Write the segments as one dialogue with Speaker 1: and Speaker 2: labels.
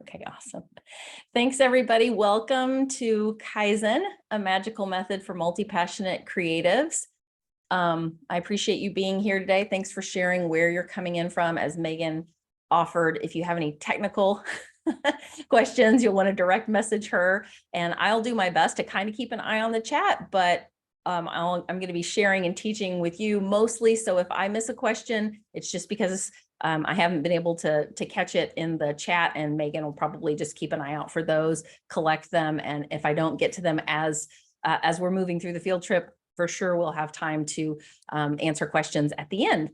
Speaker 1: Okay, awesome. Thanks, everybody. Welcome to Kaizen, a magical method for multi-passionate creatives. I appreciate you being here today. Thanks for sharing where you're coming in from. As Megan offered, if you have any technical questions, you'll want to direct message her, and I'll do my best to kind of keep an eye on the chat, but I'm going to be sharing and teaching with you mostly. So if I miss a question, it's just because I haven't been able to catch it in the chat, and Megan will probably just keep an eye out for those, collect them. And if I don't get to them as we're moving through the field trip, for sure we'll have time to answer questions at the end.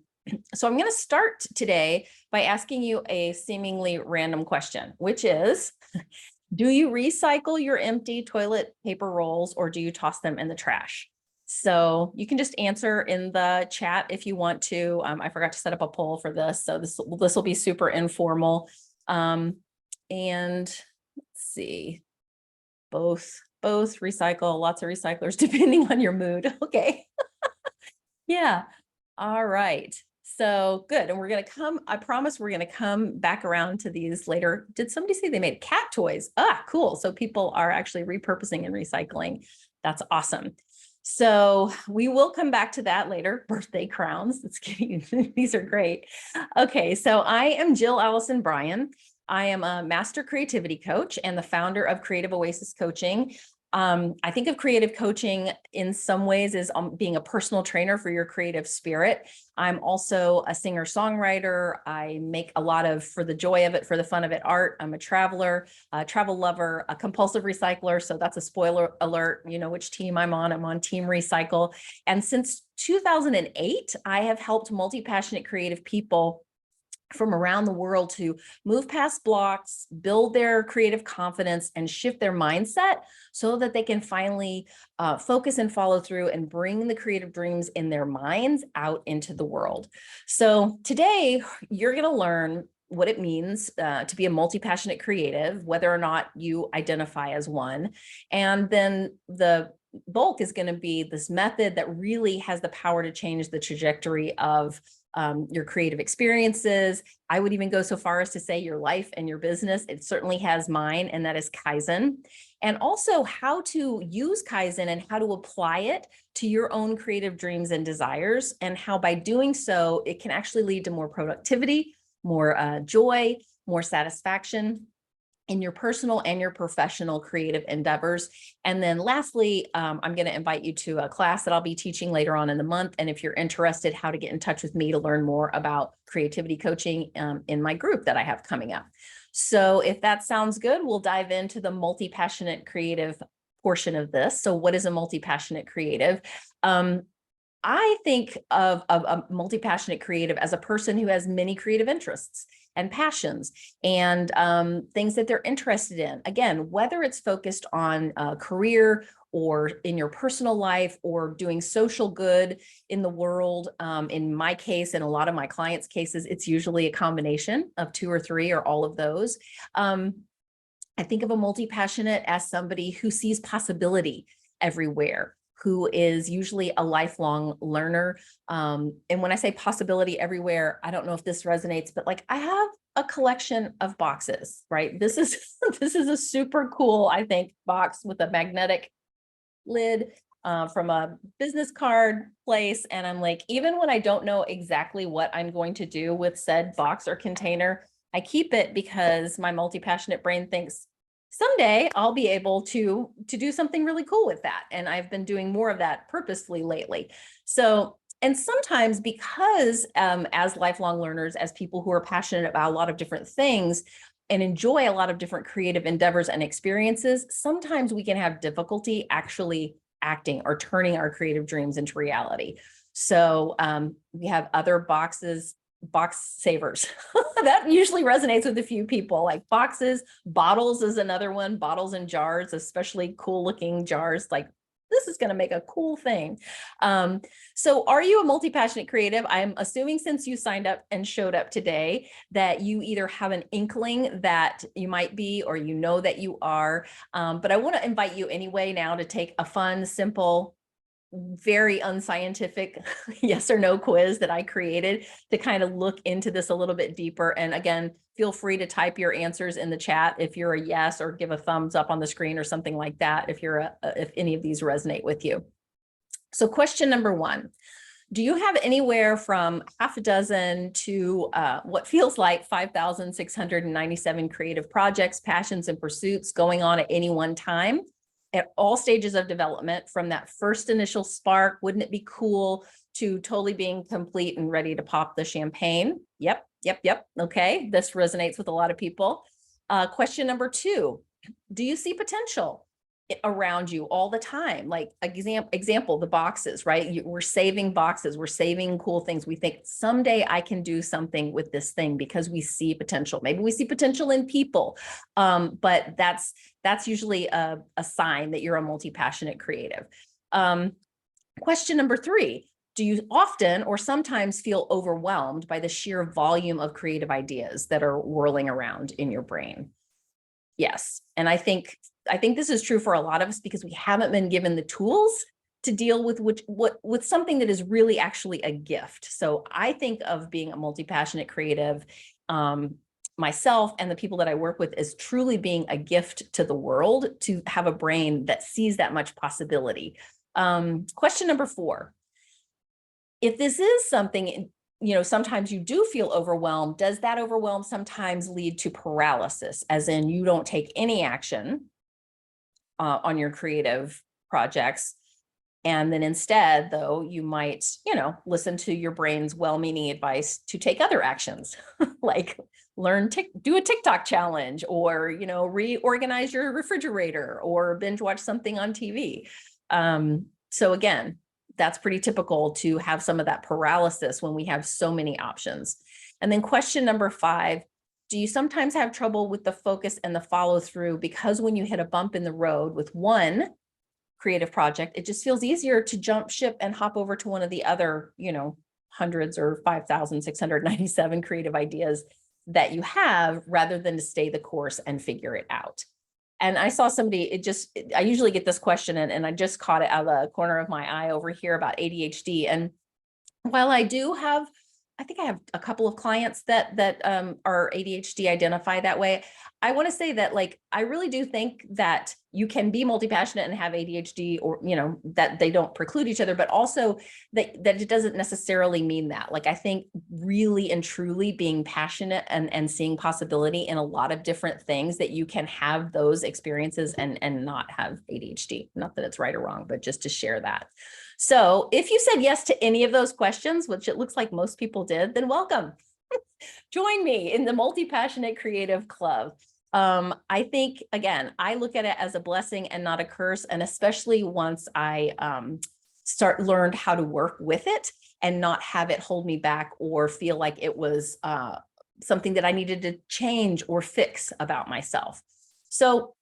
Speaker 1: So I'm going to start today by asking you a seemingly random question, which is, do you recycle your empty toilet paper rolls, or do you toss them in the trash? So you can just answer in the chat if you want to. I forgot to set up a poll for this, so this will be super informal. And let's see, both recycle, lots of recyclers, depending on your mood. Okay. Yeah. All right. So good. And we're going to I promise we're going to come back around to these later. Did somebody say they made cat toys? Ah, cool. So people are actually repurposing and recycling. That's awesome. So we will come back to that later. Birthday crowns. That's kidding. These are great. Okay. So I am Allison Bryan. I am a master creativity coach and the founder of Creative Oasis Coaching. I think of creative coaching in some ways as being a personal trainer for your creative spirit. I'm also a singer-songwriter. I make a lot of, for the joy of it, for the fun of it, art. I'm a traveler, a travel lover, a compulsive recycler. So that's a spoiler alert. You know which team I'm on. I'm on Team Recycle. And since 2008, I have helped multi-passionate creative people from around the world to move past blocks, build their creative confidence, and shift their mindset so that they can finally focus and follow through and bring the creative dreams in their minds out into the world. So today, you're going to learn what it means to be a multi-passionate creative, whether or not you identify as one. And then the bulk is going to be this method that really has the power to change the trajectory of your creative experiences. I would even go so far as to say your life and your business. It certainly has mine, and that is Kaizen. And also how to use Kaizen and how to apply it to your own creative dreams and desires, and how by doing so, it can actually lead to more productivity, more joy, more satisfaction in your personal and your professional creative endeavors. And then lastly, I'm going to invite you to a class that I'll be teaching later on in the month. And if you're interested, how to get in touch with me to learn more about creativity coaching in my group that I have coming up. So if that sounds good, we'll dive into the multi-passionate creative portion of this. So what is a multi-passionate creative? I think of a multi-passionate creative as a person who has many creative interests and passions and things that they're interested in. Again, whether it's focused on a career or in your personal life or doing social good in the world. In my case, and a lot of my clients' cases, it's usually a combination of two or three or all of those. I think of a multi-passionate as somebody who sees possibility everywhere, who is usually a lifelong learner. And when I say possibility everywhere, I don't know if this resonates, but like I have a collection of boxes, right? This is a super cool, I think, box with a magnetic lid from a business card place. And I'm like, even when I don't know exactly what I'm going to do with said box or container, I keep it because my multi-passionate brain thinks, someday I'll be able to do something really cool with that. And I've been doing more of that purposefully lately. So, and sometimes because as lifelong learners, as people who are passionate about a lot of different things and enjoy a lot of different creative endeavors and experiences, sometimes we can have difficulty actually acting or turning our creative dreams into reality. So we have other box savers. That usually resonates with a few people, like boxes. Bottles is another one. Bottles and jars, especially cool looking jars. Like this is going to make a cool thing. So are you a multi-passionate creative? I'm assuming since you signed up and showed up today that you either have an inkling that you might be, or you know that you are. But I want to invite you anyway now to take a fun, simple very unscientific yes or no quiz that I created to kind of look into this a little bit deeper. And again, feel free to type your answers in the chat if you're a yes, or give a thumbs up on the screen or something like that if any of these resonate with you. So question number 1. Do you have anywhere from half a dozen to what feels like 5,697 creative projects, passions, and pursuits going on at any one time at all stages of development, from that first initial spark, wouldn't it be cool, to totally being complete and ready to pop the champagne? Yep. Okay, this resonates with a lot of people. Question number 2, do you see potential around you all the time? Like example, the boxes, right? We're saving boxes, we're saving cool things. We think someday I can do something with this thing because we see potential. Maybe we see potential in people, but that's usually a sign that you're a multi-passionate creative. Question number 3, do you often or sometimes feel overwhelmed by the sheer volume of creative ideas that are whirling around in your brain? Yes. And I think this is true for a lot of us because we haven't been given the tools to deal with with something that is really actually a gift. So I think of being a multi-passionate creative, myself and the people that I work with, as truly being a gift to the world, to have a brain that sees that much possibility. Question number 4, if this is something, sometimes you do feel overwhelmed, does that overwhelm sometimes lead to paralysis, as in you don't take any action on your creative projects, and then instead, though, you might, listen to your brain's well-meaning advice to take other actions, like do a TikTok challenge, or, reorganize your refrigerator, or binge watch something on TV. So again, that's pretty typical to have some of that paralysis when we have so many options. And then question number 5, do you sometimes have trouble with the focus and the follow through, because when you hit a bump in the road with one creative project, it just feels easier to jump ship and hop over to one of the other, hundreds or 5,697 creative ideas that you have, rather than to stay the course and figure it out? And I saw somebody, I usually get this question, and I just caught it out of the corner of my eye over here about ADHD. And while I think I have a couple of clients that are ADHD identify that way, I want to say that, like, I really do think that you can be multi-passionate and have ADHD, or, that they don't preclude each other, but also that it doesn't necessarily mean that. Like, I think really and truly being passionate and seeing possibility in a lot of different things, that you can have those experiences and not have ADHD. Not that it's right or wrong, but just to share that. So if you said yes to any of those questions, which it looks like most people did, then welcome. Join me in the Multi-Passionate Creative Club. I think, again, I look at it as a blessing and not a curse. And especially once I learned how to work with it and not have it hold me back, or feel like it was something that I needed to change or fix about myself. So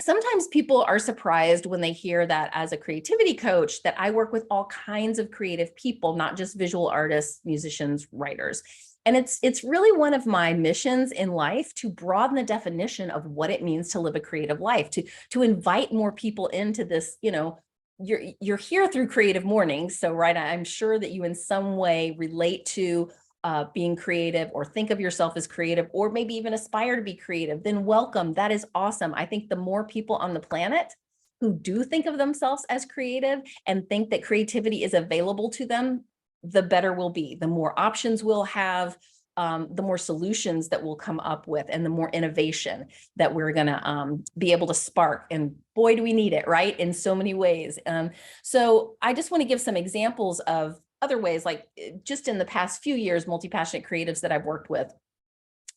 Speaker 1: sometimes people are surprised when they hear that as a creativity coach, that I work with all kinds of creative people, not just visual artists, musicians, writers. And it's really one of my missions in life to broaden the definition of what it means to live a creative life, to invite more people into this. You're here through Creative Mornings, so right, I'm sure that you in some way relate to being creative, or think of yourself as creative, or maybe even aspire to be creative. Then welcome. That is awesome. I think the more people on the planet who do think of themselves as creative and think that creativity is available to them, the better we'll be. The more options we'll have, the more solutions that we'll come up with, and the more innovation that we're going to be able to spark. And boy, do we need it, right? In so many ways. So I just want to give some examples of other ways, like just in the past few years, multi-passionate creatives that I've worked with.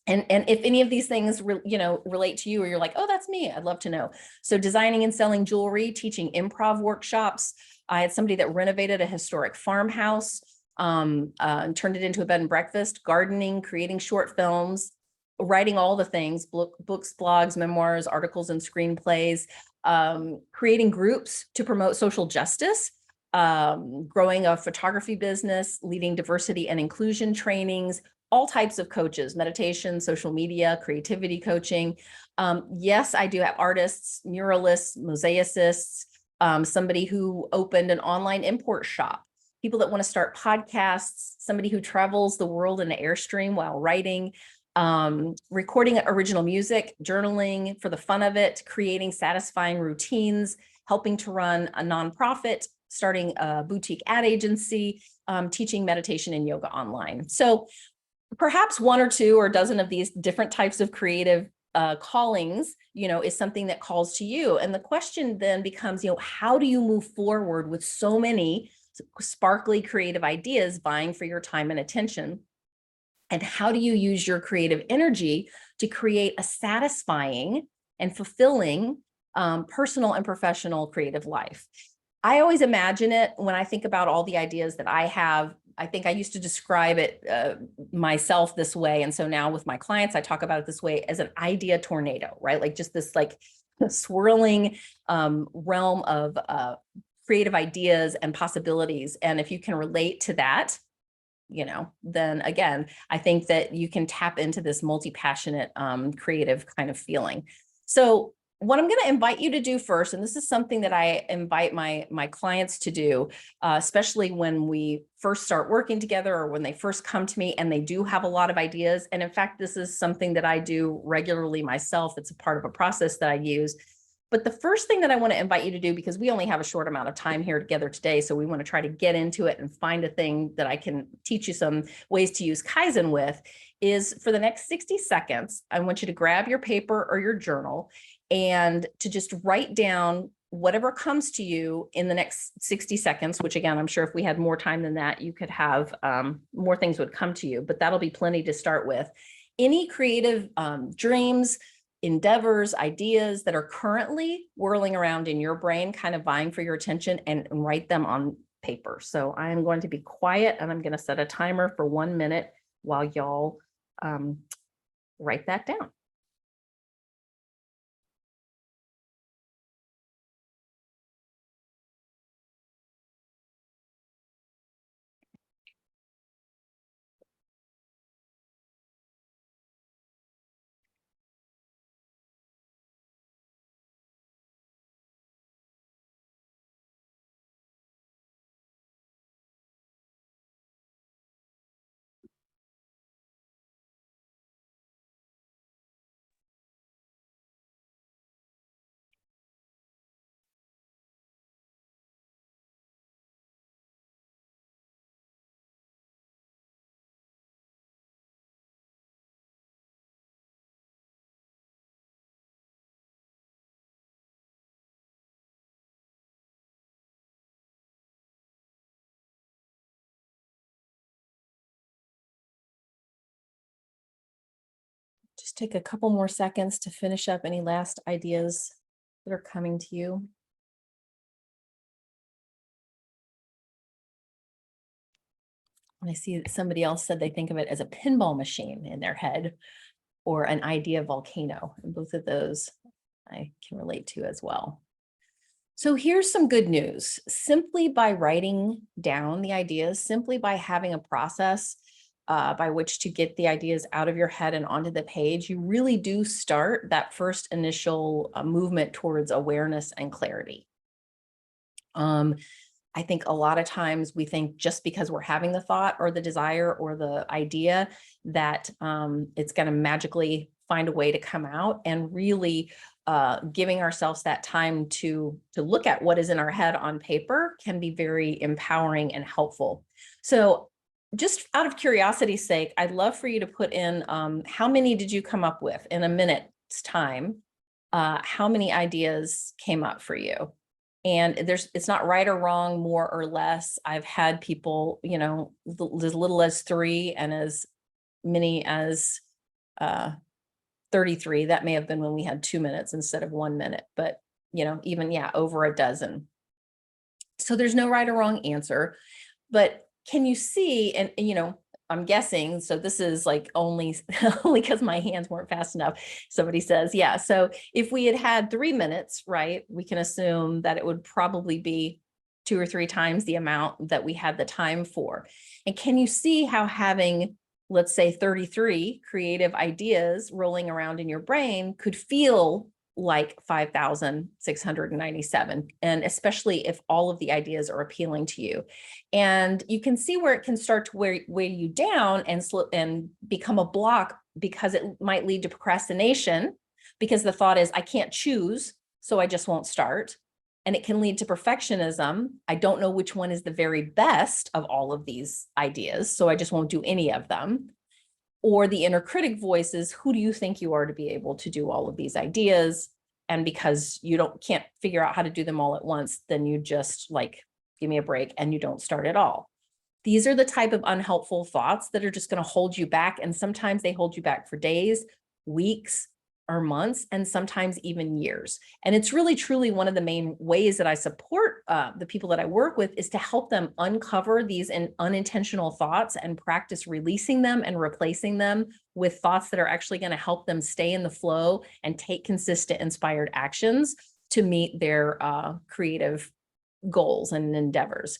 Speaker 1: And if any of these things, relate to you, or you're like, oh, that's me, I'd love to know. So designing and selling jewelry, teaching improv workshops. I had somebody that renovated a historic farmhouse, and turned it into a bed and breakfast, gardening, creating short films, writing all the things, books, blogs, memoirs, articles, and screenplays, creating groups to promote social justice, growing a photography business, leading diversity and inclusion trainings, all types of coaches, meditation, social media, creativity coaching. Yes, I do have artists, muralists, mosaicists, somebody who opened an online import shop, people that want to start podcasts, somebody who travels the world in an Airstream while writing, recording original music, journaling for the fun of it, creating satisfying routines, helping to run a nonprofit, starting a boutique ad agency, teaching meditation and yoga online. So perhaps one or two or a dozen of these different types of creative callings, is something that calls to you. And the question then becomes, how do you move forward with so many sparkly creative ideas vying for your time and attention? And how do you use your creative energy to create a satisfying and fulfilling personal and professional creative life? I always imagine it when I think about all the ideas that I have. I think I used to describe it myself this way. And so now with my clients, I talk about it this way as an idea tornado, right? Like just this like swirling realm of creative ideas and possibilities. And if you can relate to that, then again, I think that you can tap into this multi-passionate creative kind of feeling. So what I'm going to invite you to do first, and this is something that I invite my clients to do, especially when we first start working together or when they first come to me and they do have a lot of ideas. And in fact, this is something that I do regularly myself. It's a part of a process that I use. But the first thing that I want to invite you to do, because we only have a short amount of time here together today, so we want to try to get into it and find a thing that I can teach you some ways to use Kaizen with, is for the next 60 seconds, I want you to grab your paper or your journal and to just write down whatever comes to you in the next 60 seconds, which again, I'm sure if we had more time than that, you could have more things would come to you, but that'll be plenty to start with. Any creative dreams, endeavors, ideas that are currently whirling around in your brain, kind of vying for your attention, and write them on paper. So I'm going to be quiet and I'm going to set a timer for 1 minute while y'all write that down. Just take a couple more seconds to finish up any last ideas that are coming to you. And I see that somebody else said they think of it as a pinball machine in their head or an idea volcano. And both of those I can relate to as well. So here's some good news. Simply by writing down the ideas, simply by having a process by which to get the ideas out of your head and onto the page, you really do start that first initial movement towards awareness and clarity. I think a lot of times we think just because we're having the thought or the desire or the idea that it's going to magically find a way to come out, and really giving ourselves that time to look at what is in our head on paper can be very empowering and helpful. So just out of curiosity's sake, I'd love for you to put in how many did you come up with in a minute's time? How many ideas came up for you? And it's not right or wrong, more or less. I've had people, as little as 3 and as many as 33. That may have been when we had 2 minutes instead of 1 minute, but even, over a dozen. So there's no right or wrong answer, but can you see, and I'm guessing, so this is like only because my hands weren't fast enough. Somebody says, yeah. So if we had had 3 minutes, right, we can assume that it would probably be 2 or 3 times the amount that we had the time for. And can you see how having, let's say, 33 creative ideas rolling around in your brain could feel like 5,697, and especially if all of the ideas are appealing to you. And you can see where it can start to weigh you down and slip and become a block, because it might lead to procrastination, because the thought is, I can't choose, so I just won't start. And it can lead to perfectionism. I don't know which one is the very best of all of these ideas, so I just won't do any of them. Or the inner critic voices, who do you think you are to be able to do all of these ideas? And because you can't figure out how to do them all at once, then you just like, give me a break, and you don't start at all. These are the type of unhelpful thoughts that are just going to hold you back. And sometimes they hold you back for days, weeks, or months, and sometimes even years. And it's really, truly one of the main ways that I support the people that I work with, is to help them uncover these unintentional thoughts and practice releasing them and replacing them with thoughts that are actually going to help them stay in the flow and take consistent, inspired actions to meet their creative goals and endeavors.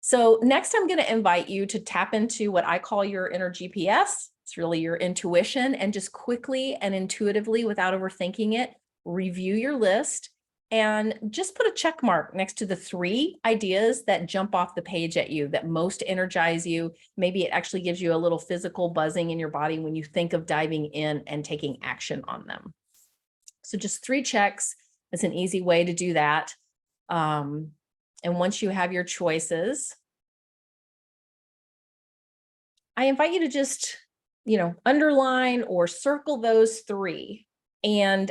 Speaker 1: So next, I'm going to invite you to tap into what I call your inner GPS. It's really your intuition, and just quickly and intuitively, without overthinking it, review your list and just put a check mark next to the 3 ideas that jump off the page at you, that most energize you. Maybe it actually gives you a little physical buzzing in your body when you think of diving in and taking action on them. So just 3 checks. It's an easy way to do that. And once you have your choices, I invite you to just, underline or circle those 3, and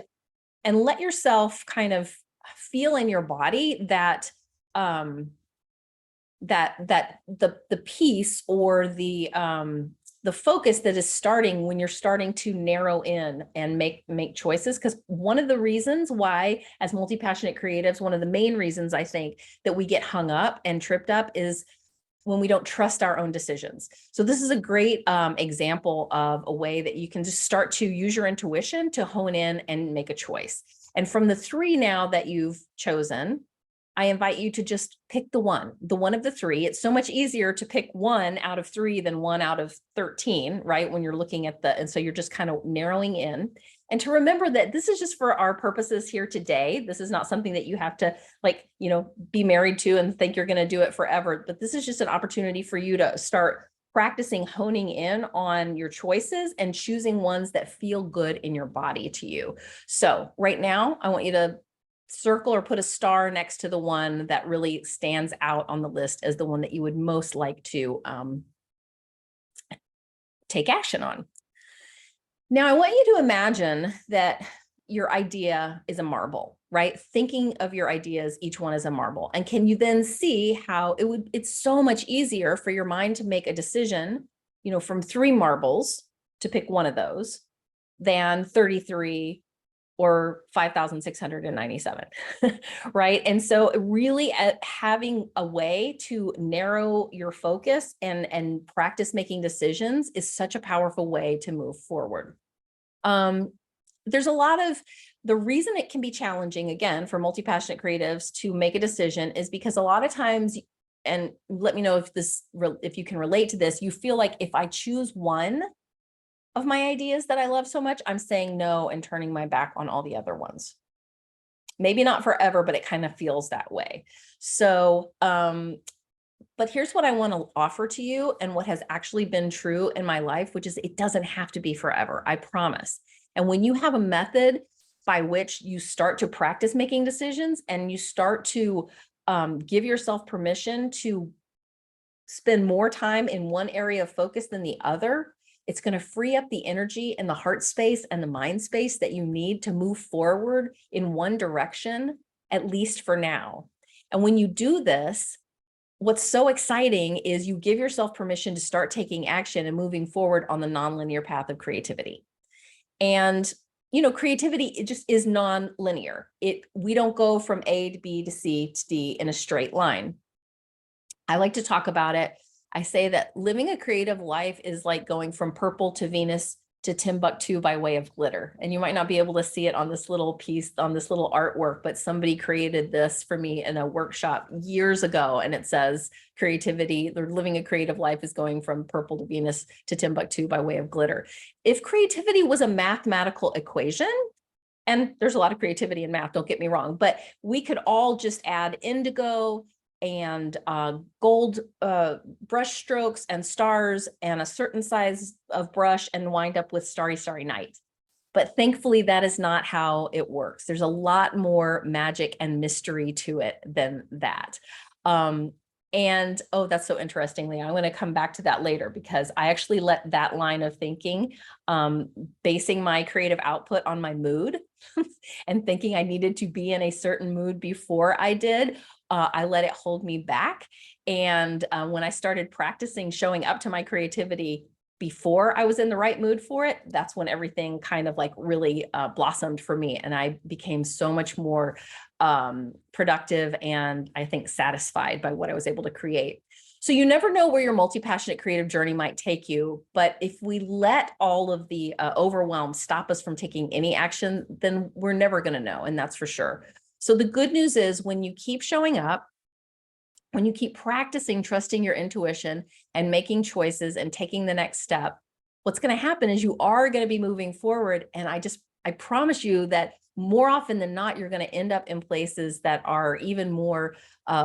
Speaker 1: let yourself kind of feel in your body that the piece, or the focus that is starting when you're starting to narrow in and make choices. Because one of the reasons why, as multi-passionate creatives, one of the main reasons I think that we get hung up and tripped up is when we don't trust our own decisions. So this is a great example of a way that you can just start to use your intuition to hone in and make a choice. And from the 3 now that you've chosen, I invite you to just pick the one of the 3. It's so much easier to pick 1 out of 3 than 1 out of 13, right? When you're looking at and so you're just kind of narrowing in. And to remember that this is just for our purposes here today. This is not something that you have to be married to and think you're going to do it forever. But this is just an opportunity for you to start practicing honing in on your choices and choosing ones that feel good in your body to you. So right now, I want you to circle or put a star next to the one that really stands out on the list as the one that you would most like to take action on. Now, I want you to imagine that your idea is a marble, right? Thinking of your ideas, each one is a marble. And can you then see how it's so much easier for your mind to make a decision, from 3 marbles to pick one of those than 33 or 5,697, right? And so really having a way to narrow your focus and practice making decisions is such a powerful way to move forward. There's a lot of, the reason it can be challenging, again, for multi-passionate creatives to make a decision is because a lot of times, and let me know if you can relate to this, you feel like if I choose one of my ideas that I love so much, I'm saying no and turning my back on all the other ones. Maybe not forever, but it kind of feels that way. So, but here's what I want to offer to you, and what has actually been true in my life, which is it doesn't have to be forever, I promise. And when you have a method by which you start to practice making decisions, and you start to give yourself permission to spend more time in one area of focus than the other, it's going to free up the energy and the heart space and the mind space that you need to move forward in one direction, at least for now. And when you do this, what's so exciting is you give yourself permission to start taking action and moving forward on the nonlinear path of creativity. And, creativity, it just is non-linear. We don't go from A to B to C to D in a straight line. I like to talk about it. I say that living a creative life is like going from purple to Venus to Timbuktu by way of glitter. And you might not be able to see it on this little piece, on this little artwork, but somebody created this for me in a workshop years ago. And it says creativity, or living a creative life is going from purple to Venus to Timbuktu by way of glitter. If creativity was a mathematical equation, And there's a lot of creativity in math, don't get me wrong, but we could all just add indigo and gold brush strokes and stars and a certain size of brush and wind up with Starry, Starry Night. But thankfully, that is not how it works. There's a lot more magic and mystery to it than that. And oh, that's so interesting, Leah. I'm going to come back to that later because I actually let that line of thinking, basing my creative output on my mood and thinking I needed to be in a certain mood before I did, I let it hold me back. And when I started practicing showing up to my creativity before I was in the right mood for it, that's when everything kind of like really blossomed for me. And I became so much more productive and I think satisfied by what I was able to create. So you never know where your multi-passionate creative journey might take you. But if we let all of the overwhelm stop us from taking any action, then we're never going to know. And that's for sure. So the good news is when you keep showing up, when you keep practicing trusting your intuition and making choices and taking the next step, what's going to happen is you are going to be moving forward. And I promise you that more often than not, you're going to end up in places that are even more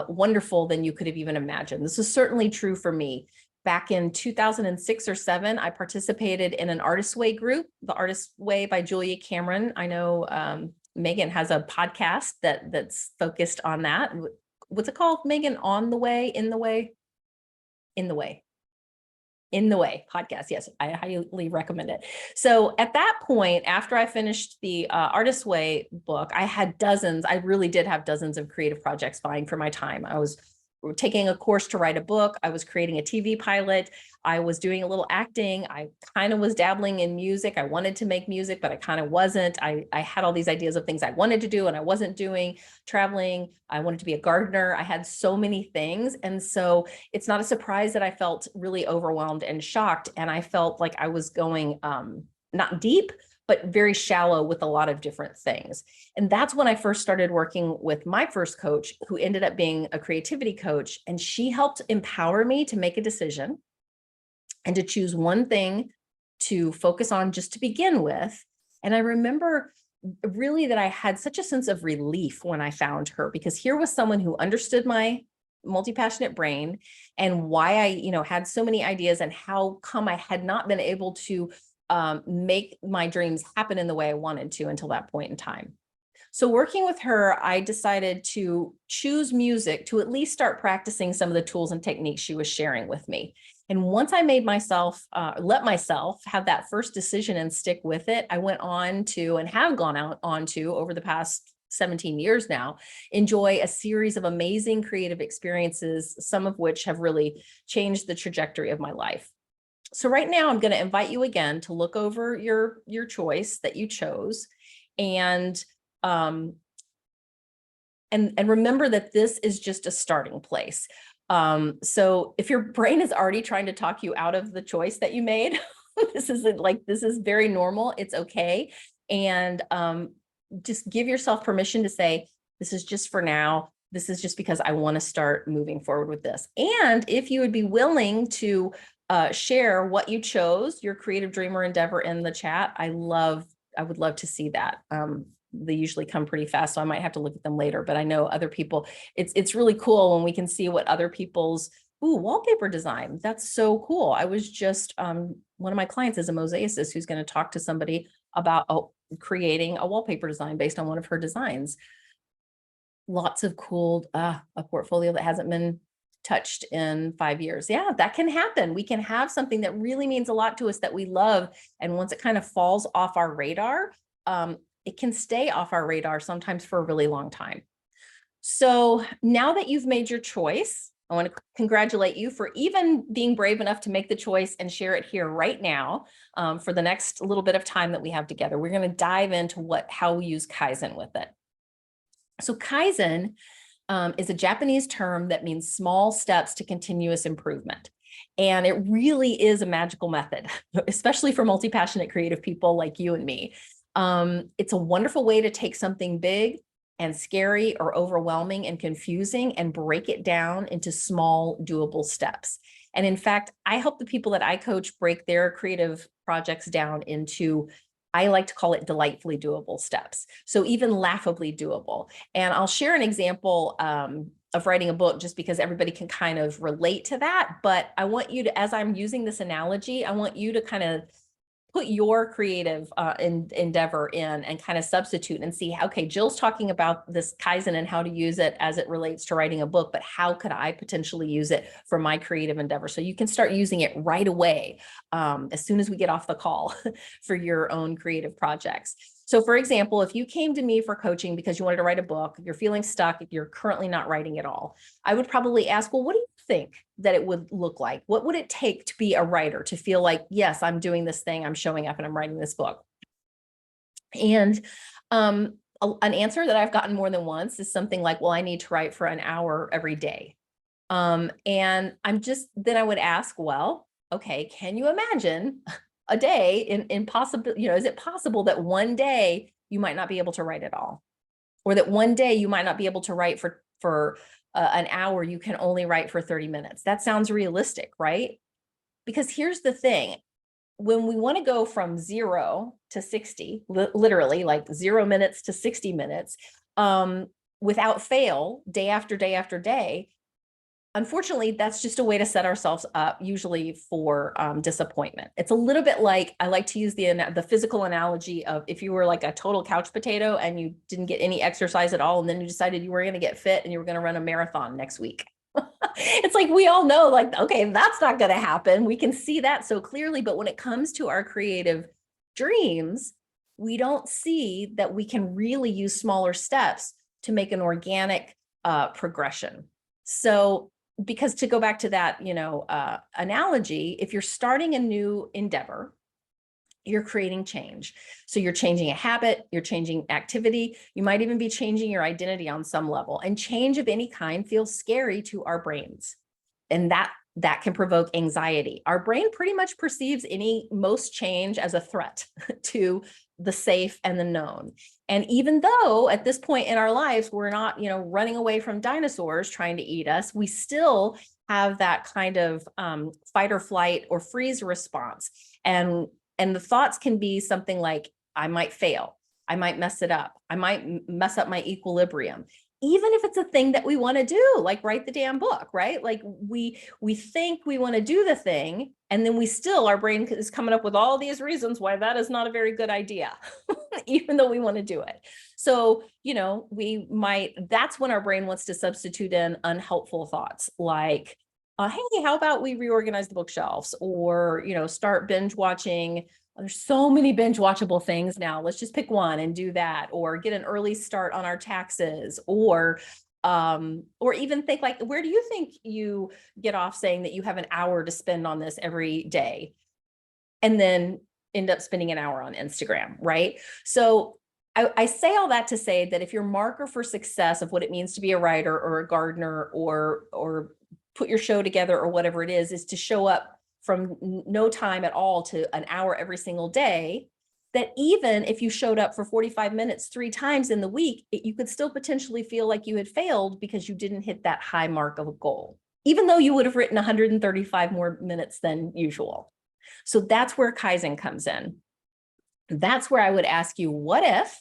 Speaker 1: wonderful than you could have even imagined. This is certainly true for me. Back in 2006 or 7, I participated in an Artist Way group, The Artist Way by Julia Cameron. I know Megan has a podcast that's focused on that. What's it called, Megan? On the Way, in the Way, in the Way, in the Way podcast. Yes, I highly recommend it. So at that point, after I finished the Artist Way book, I really did have dozens of creative projects vying for my time. I was taking a course to write a book. I was creating a TV pilot. I was doing a little acting. I kind of was dabbling in music. I wanted to make music, but I kind of wasn't. I had all these ideas of things I wanted to do and I wasn't doing. Traveling. I wanted to be a gardener. I had so many things. And so it's not a surprise that I felt really overwhelmed and shocked. And I felt like I was going not deep, but very shallow with a lot of different things. And that's when I first started working with my first coach, who ended up being a creativity coach. And she helped empower me to make a decision and to choose one thing to focus on just to begin with. And I remember really that I had such a sense of relief when I found her, because here was someone who understood my multi-passionate brain and why I, had so many ideas and how come I had not been able to make my dreams happen in the way I wanted to until that point in time. So working with her, I decided to choose music to at least start practicing some of the tools and techniques she was sharing with me. And once I made let myself have that first decision and stick with it, I went on to, and have gone on to over the past 17 years now, enjoy a series of amazing creative experiences, some of which have really changed the trajectory of my life. So right now I'm going to invite you again to look over your choice that you chose and remember that this is just a starting place. So if your brain is already trying to talk you out of the choice that you made, this is very normal. It's okay. And just give yourself permission to say, this is just for now. This is just because I want to start moving forward with this. And if you would be willing to share what you chose, your creative dream or endeavor, in the chat, I would love to see that. They usually come pretty fast, so I might have to look at them later, but I know other people, it's really cool when we can see what other people's wallpaper design. That's so cool. I was just, one of my clients is a mosaicist who's going to talk to somebody about creating a wallpaper design based on one of her designs. Lots of cool, a portfolio that hasn't been touched in 5 years. Yeah, that can happen. We can have something that really means a lot to us that we love. And once it kind of falls off our radar, it can stay off our radar sometimes for a really long time. So now that you've made your choice, I want to congratulate you for even being brave enough to make the choice and share it here right now. For the next little bit of time that we have together, we're going to dive into how we use Kaizen with it. So Kaizen is a Japanese term that means small steps to continuous improvement. And it really is a magical method, especially for multi-passionate creative people like you and me. It's a wonderful way to take something big and scary or overwhelming and confusing and break it down into small, doable steps. And in fact, I help the people that I coach break their creative projects down into I like to call it delightfully doable steps. So even laughably doable. And I'll share an example of writing a book just because everybody can kind of relate to that. But I want you to, as I'm using this analogy, I want you to kind of put your creative endeavor in and kind of substitute and see, okay, Jill's talking about this Kaizen and how to use it as it relates to writing a book, but how could I potentially use it for my creative endeavor? So you can start using it right away as soon as we get off the call for your own creative projects. So for example, if you came to me for coaching because you wanted to write a book, you're feeling stuck, you're currently not writing at all, I would probably ask, well, what do you think that it would look like? What would it take to be a writer, to feel like, yes, I'm doing this thing, I'm showing up and I'm writing this book? And an answer that I've gotten more than once is something like, well, I need to write for an hour every day. And then I would ask, well, okay, can you imagine a day in possible, is it possible that one day you might not be able to write at all? Or that one day you might not be able to write for an hour, you can only write for 30 minutes. That sounds realistic, right? Because here's the thing. When we want to go from 0 to 60, literally like 0 minutes to 60 minutes, without fail, day after day after day, unfortunately, that's just a way to set ourselves up, usually for disappointment. It's a little bit like, I like to use the physical analogy of if you were like a total couch potato and you didn't get any exercise at all, and then you decided you were going to get fit and you were going to run a marathon next week. It's like, we all know, like, okay, that's not going to happen. We can see that so clearly. But when it comes to our creative dreams, we don't see that we can really use smaller steps to make an organic progression. So, because to go back to that, analogy, if you're starting a new endeavor, you're creating change. So you're changing a habit, you're changing activity, you might even be changing your identity on some level. And change of any kind feels scary to our brains. And that can provoke anxiety. Our brain pretty much perceives most change as a threat to the safe and the known. And even though at this point in our lives, we're not, running away from dinosaurs trying to eat us, we still have that kind of fight or flight or freeze response. And the thoughts can be something like, I might fail, I might mess it up, I might mess up my equilibrium. Even if it's a thing that we want to do, like write the damn book, right? Like we think we want to do the thing, and then our brain is coming up with all these reasons why that is not a very good idea, even though we want to do it. So, that's when our brain wants to substitute in unhelpful thoughts like, hey, how about we reorganize the bookshelves, or, start binge watching. There's so many binge watchable things now. Let's just pick one and do that, or get an early start on our taxes, or even think like, where do you think you get off saying that you have an hour to spend on this every day, and then end up spending an hour on Instagram, right? So I say all that to say that if your marker for success of what it means to be a writer or a gardener or put your show together or whatever it is to show up from no time at all to an hour every single day, that even if you showed up for 45 minutes 3 times in the week, you could still potentially feel like you had failed because you didn't hit that high mark of a goal, even though you would have written 135 more minutes than usual. So that's where Kaizen comes in. That's where I would ask you, what if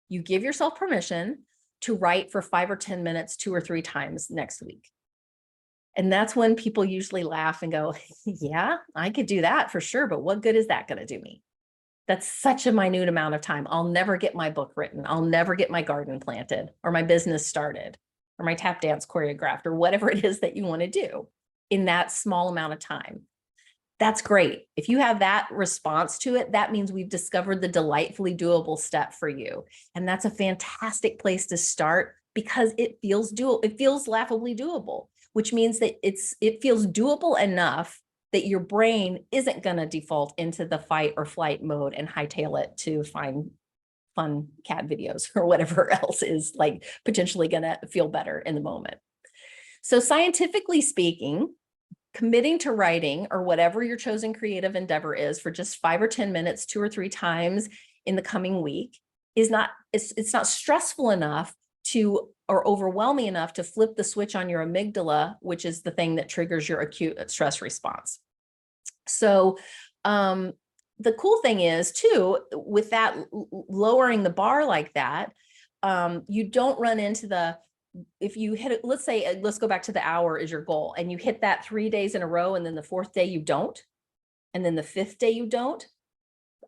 Speaker 1: you give yourself permission to write for 5 or 10 minutes 2 or 3 times next week? And that's when people usually laugh and go, yeah, I could do that for sure. But what good is that going to do me? That's such a minute amount of time. I'll never get my book written. I'll never get my garden planted or my business started or my tap dance choreographed or whatever it is that you want to do in that small amount of time. That's great. If you have that response to it, that means we've discovered the delightfully doable step for you. And that's a fantastic place to start because it feels laughably doable, which means that it feels doable enough that your brain isn't going to default into the fight or flight mode and hightail it to find fun cat videos or whatever else is like potentially going to feel better in the moment. So scientifically speaking, committing to writing or whatever your chosen creative endeavor is for just 5 or 10 minutes, 2 or 3 times in the coming week it's not stressful enough or overwhelming enough to flip the switch on your amygdala, which is the thing that triggers your acute stress response. So the cool thing is too, with that lowering the bar like that, you don't run into if you hit it, let's say, let's go back to the hour is your goal, and you hit that 3 days in a row, and then the 4th day you don't, and then the 5th day you don't.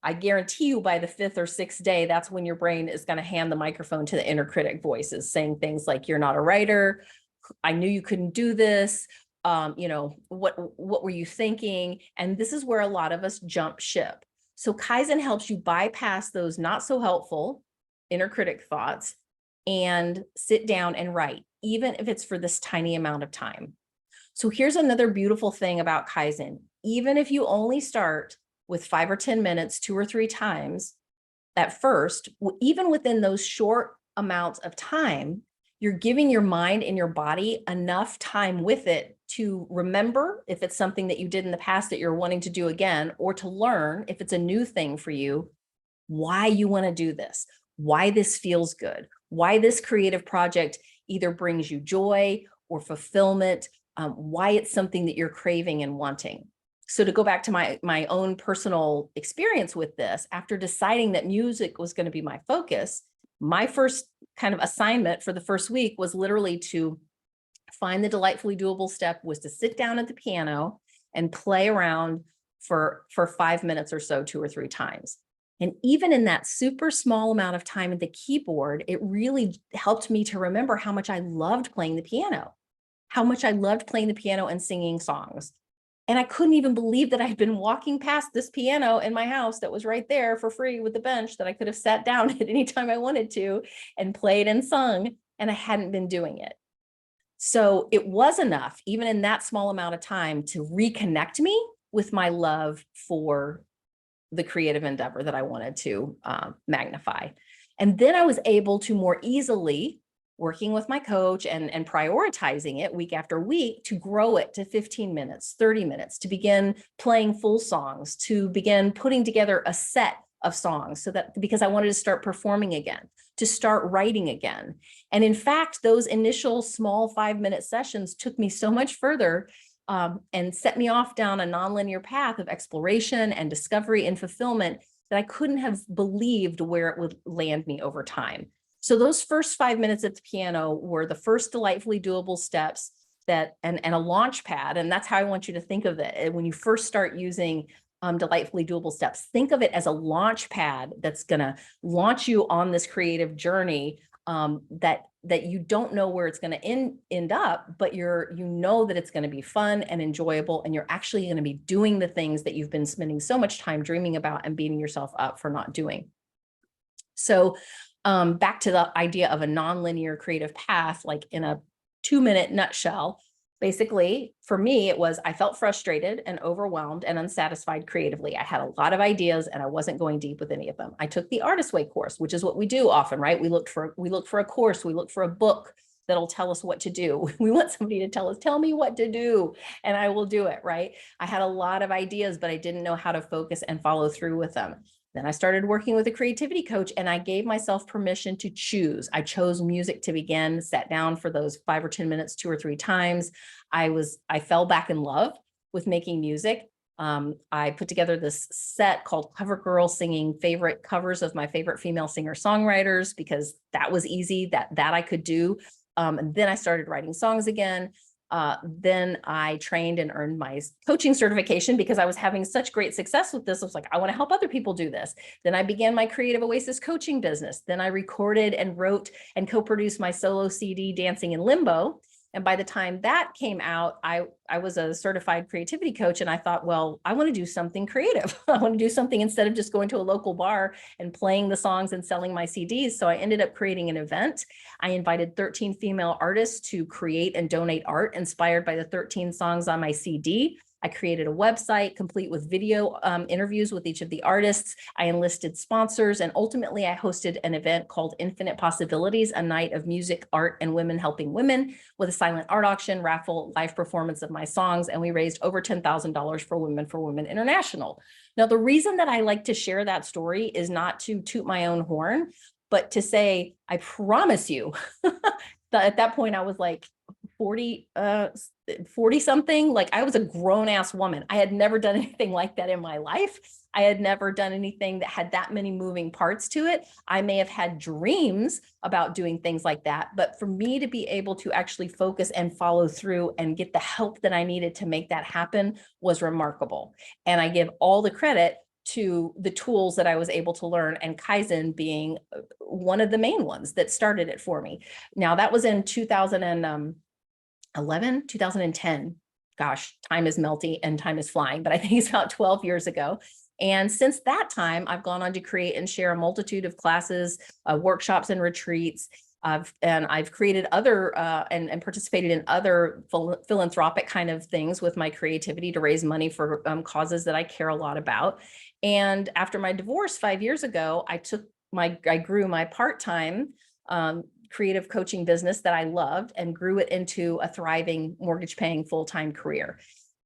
Speaker 1: I guarantee you by the 5th or 6th day, that's when your brain is going to hand the microphone to the inner critic voices saying things like, you're not a writer. I knew you couldn't do this. What were you thinking? And this is where a lot of us jump ship. So Kaizen helps you bypass those not so helpful inner critic thoughts and sit down and write, even if it's for this tiny amount of time. So here's another beautiful thing about Kaizen. Even if you only start with 5 or 10 minutes, 2 or 3 times at first, even within those short amounts of time, you're giving your mind and your body enough time with it to remember if it's something that you did in the past that you're wanting to do again, or to learn if it's a new thing for you, why you want to do this, why this feels good, why this creative project either brings you joy or fulfillment, why it's something that you're craving and wanting. So to go back to my own personal experience with this, after deciding that music was going to be my focus, my first kind of assignment for the first week was literally to find the delightfully doable step, was to sit down at the piano and play around for 5 minutes or so, 2 or 3 times. And even in that super small amount of time at the keyboard, it really helped me to remember how much I loved playing the piano, and singing songs. And I couldn't even believe that I'd been walking past this piano in my house that was right there for free with the bench that I could have sat down at any time I wanted to and played and sung, and I hadn't been doing it. So it was enough, even in that small amount of time, to reconnect me with my love for the creative endeavor that I wanted to magnify. And then I was able to more easily, working with my coach and prioritizing it week after week, to grow it to 15 minutes, 30 minutes, to begin playing full songs, to begin putting together a set of songs, so that, because I wanted to start performing again, to start writing again. And in fact, those initial small 5-minute sessions took me so much further and set me off down a nonlinear path of exploration and discovery and fulfillment that I couldn't have believed where it would land me over time. So those first 5 minutes at the piano were the first delightfully doable steps that, and a launch pad. And that's how I want you to think of it. When you first start using delightfully doable steps, think of it as a launch pad that's going to launch you on this creative journey that you don't know where it's going to end up, but you know that it's going to be fun and enjoyable, and you're actually going to be doing the things that you've been spending so much time dreaming about and beating yourself up for not doing. So back to the idea of a nonlinear creative path, like in a 2-minute nutshell. Basically, for me, it was, I felt frustrated and overwhelmed and unsatisfied creatively. I had a lot of ideas and I wasn't going deep with any of them. I took the Artist Way course, which is what we do often, right? We look for a course, we look for a book that'll tell us what to do. We want somebody to tell me what to do, and I will do it, right? I had a lot of ideas, but I didn't know how to focus and follow through with them. Then I started working with a creativity coach, and I gave myself permission to choose. I chose music to begin, sat down for those 5 or 10 minutes, 2 or 3 times. I fell back in love with making music. I put together this set called Cover Girl, singing favorite covers of my favorite female singer-songwriters, because that was easy, that I could do. And then I started writing songs again. Then I trained and earned my coaching certification because I was having such great success with this. I was like, I want to help other people do this. Then I began my Creative Oasis Coaching business. Then I recorded and wrote and co-produced my solo CD, Dancing in Limbo. And by the time that came out, I was a certified creativity coach, and I thought, well, I want to do something creative. I want to do something instead of just going to a local bar and playing the songs and selling my CDs. So I ended up creating an event. I invited 13 female artists to create and donate art inspired by the 13 songs on my CD. I created a website complete with video interviews with each of the artists. I enlisted sponsors, and ultimately I hosted an event called Infinite Possibilities, a night of music, art, and women helping women, with a silent art auction, raffle, live performance of my songs, and we raised over $10,000 for Women International. Now, the reason that I like to share that story is not to toot my own horn, but to say, I promise you, that at that point I was like, 40 something, like I was a grown ass woman. I had never done anything like that in my life. I had never done anything that had that many moving parts to it. I may have had dreams about doing things like that, but for me to be able to actually focus and follow through and get the help that I needed to make that happen was remarkable. And I give all the credit to the tools that I was able to learn, and Kaizen being one of the main ones that started it for me. Now that was in 2011, 2010. Gosh, time is melty and time is flying, but I think it's about 12 years ago. And since that time, I've gone on to create and share a multitude of classes, workshops, and retreats. I've created other and participated in other philanthropic kind of things with my creativity to raise money for causes that I care a lot about. And after my divorce 5 years ago, I grew my part-time creative coaching business that I loved and grew it into a thriving mortgage paying full-time career.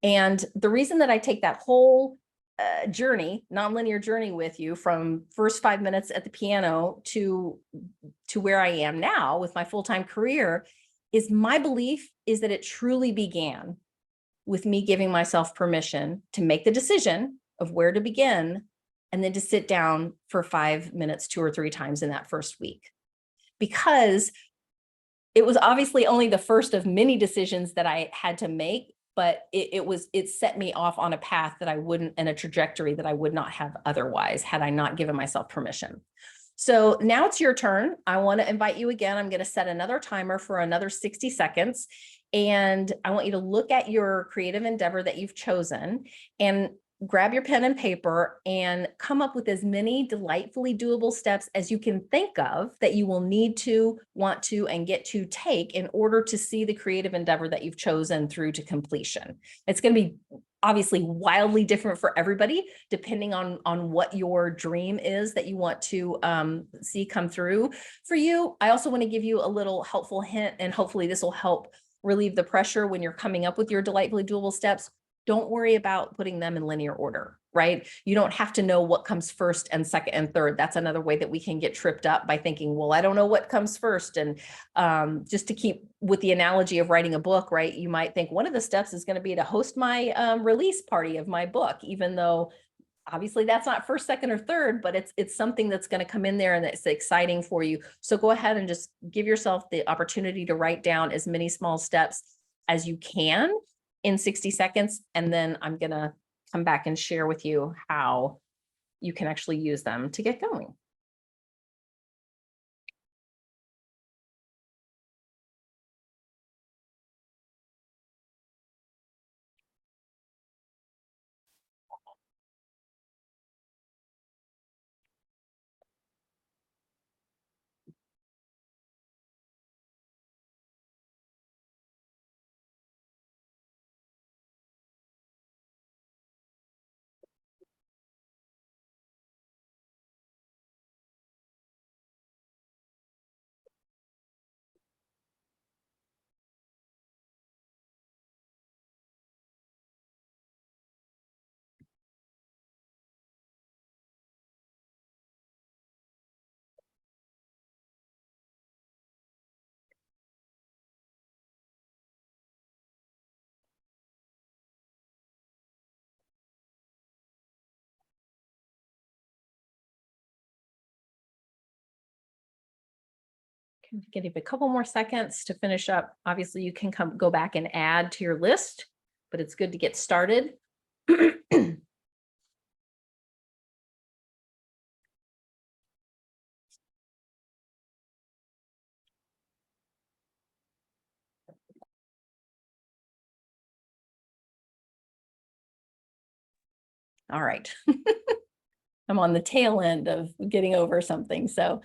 Speaker 1: And the reason that I take that whole nonlinear journey with you from first 5 minutes at the piano to where I am now with my full-time career is my belief is that it truly began with me giving myself permission to make the decision of where to begin and then to sit down for 5 minutes 2 or 3 times in that first week. Because it was obviously only the first of many decisions that I had to make, but it set me off on a path that I wouldn't, and a trajectory that I would not have otherwise had I not given myself permission. So now it's your turn. I want to invite you again. I'm going to set another timer for another 60 seconds. And I want you to look at your creative endeavor that you've chosen and grab your pen and paper and come up with as many delightfully doable steps as you can think of that you will need to, want to, and get to take in order to see the creative endeavor that you've chosen through to completion. It's going to be obviously wildly different for everybody, depending on what your dream is that you want to see come through for you. I also want to give you a little helpful hint, and hopefully this will help relieve the pressure when you're coming up with your delightfully doable steps. Don't worry about putting them in linear order, right? You don't have to know what comes first and second and third. That's another way that we can get tripped up by thinking, well, I don't know what comes first. And just to keep with the analogy of writing a book, right? You might think one of the steps is going to be to host my release party of my book, even though obviously that's not first, second, or third, but it's something that's going to come in there and it's exciting for you. So go ahead and just give yourself the opportunity to write down as many small steps as you can in 60 seconds. And then I'm going to come back and share with you how you can actually use them to get going. Give a couple more seconds to finish up. Obviously, you can go back and add to your list, but it's good to get started. All right. I'm on the tail end of getting over something. So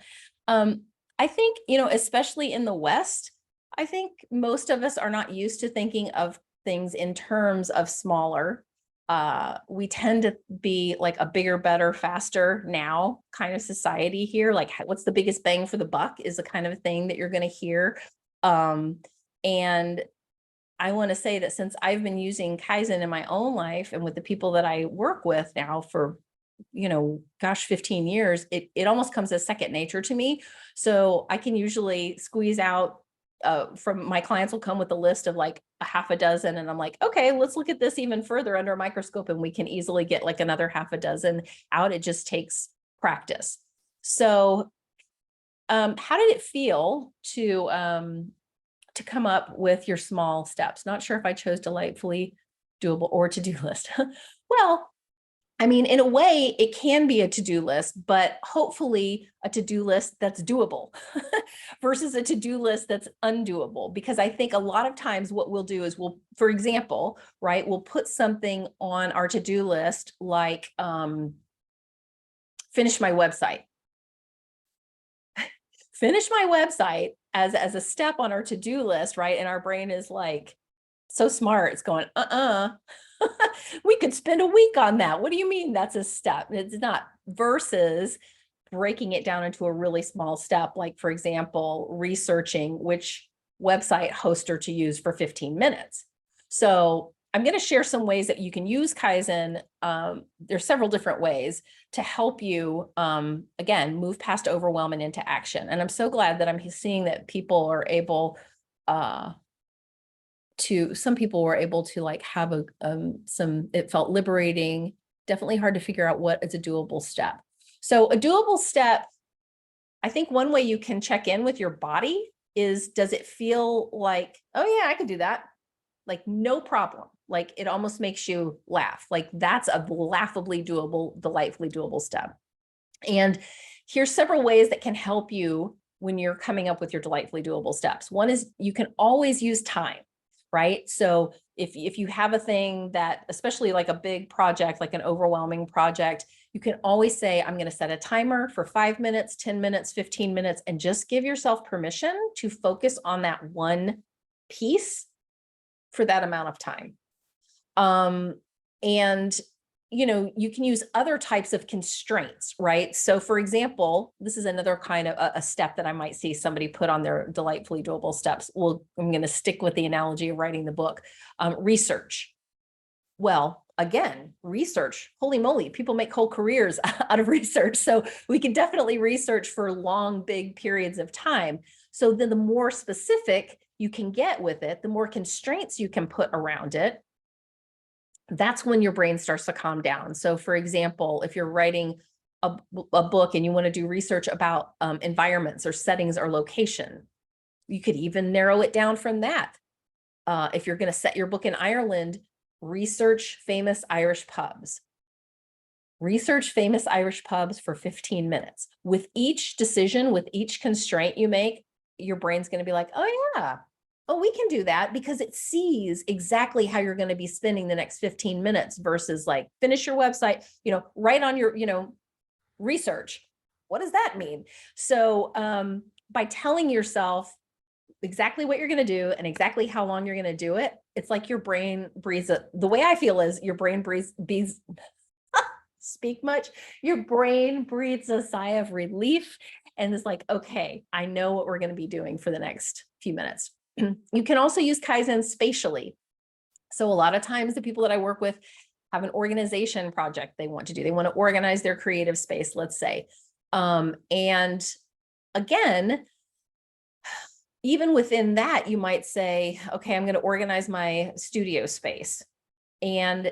Speaker 1: I think, especially in the West, I think most of us are not used to thinking of things in terms of smaller. We tend to be like a bigger, better, faster now kind of society here. Like what's the biggest bang for the buck is the kind of thing that you're going to hear. And I want to say that since I've been using Kaizen in my own life and with the people that I work with now for 15 years, it almost comes as second nature to me. So I can usually squeeze out from my clients will come with a list of like a half a dozen. And I'm like, okay, let's look at this even further under a microscope. And we can easily get like another half a dozen out. It just takes practice. So how did it feel to come up with your small steps? Not sure if I chose delightfully doable or to-do list. Well, I mean, in a way, it can be a to-do list, but hopefully a to-do list that's doable versus a to-do list that's undoable. Because I think a lot of times what we'll do is for example, right, we'll put something on our to-do list like finish my website. Finish my website as a step on our to-do list, right? And our brain is like so smart. It's going, we could spend a week on that. What do you mean that's a step? It's not, versus breaking it down into a really small step. Like, for example, researching which website hoster to use for 15 minutes. So I'm going to share some ways that you can use Kaizen. There's several different ways to help you, again, move past overwhelm and into action. And I'm so glad that I'm seeing that people are able some people were able to like have it felt liberating, definitely hard to figure out what is a doable step. So a doable step, I think one way you can check in with your body is, does it feel like, oh yeah, I can do that? Like no problem. Like it almost makes you laugh. Like that's a laughably doable, delightfully doable step. And here's several ways that can help you when you're coming up with your delightfully doable steps. One is you can always use time, right? So if you have a thing that, especially like a big project, like an overwhelming project, you can always say, I'm going to set a timer for 5 minutes, 10 minutes, 15 minutes, and just give yourself permission to focus on that one piece for that amount of time. And you can use other types of constraints, right? So for example, this is another kind of a step that I might see somebody put on their delightfully doable steps. Well, I'm going to stick with the analogy of writing the book. Research. Well, again, research, holy moly, people make whole careers out of research. So we can definitely research for long, big periods of time. So then the more specific you can get with it, the more constraints you can put around it, that's when your brain starts to calm down. So for example, if you're writing a book and you want to do research about environments or settings or location, you could even narrow it down from that. If you're going to set your book in Ireland, research famous Irish pubs. Research famous Irish pubs for 15 minutes. With each decision, with each constraint you make, your brain's going to be like, oh yeah, oh, we can do that, because it sees exactly how you're going to be spending the next 15 minutes versus like finish your website, write on your, research. What does that mean? So by telling yourself exactly what you're going to do and exactly how long you're going to do it, it's like your brain breathes. The way I feel is your brain breathes speak much. Your brain breathes a sigh of relief and is like, okay, I know what we're going to be doing for the next few minutes. You can also use Kaizen spatially. So a lot of times the people that I work with have an organization project they want to do. They want to organize their creative space, let's say. And again, even within that, you might say, okay, I'm going to organize my studio space. And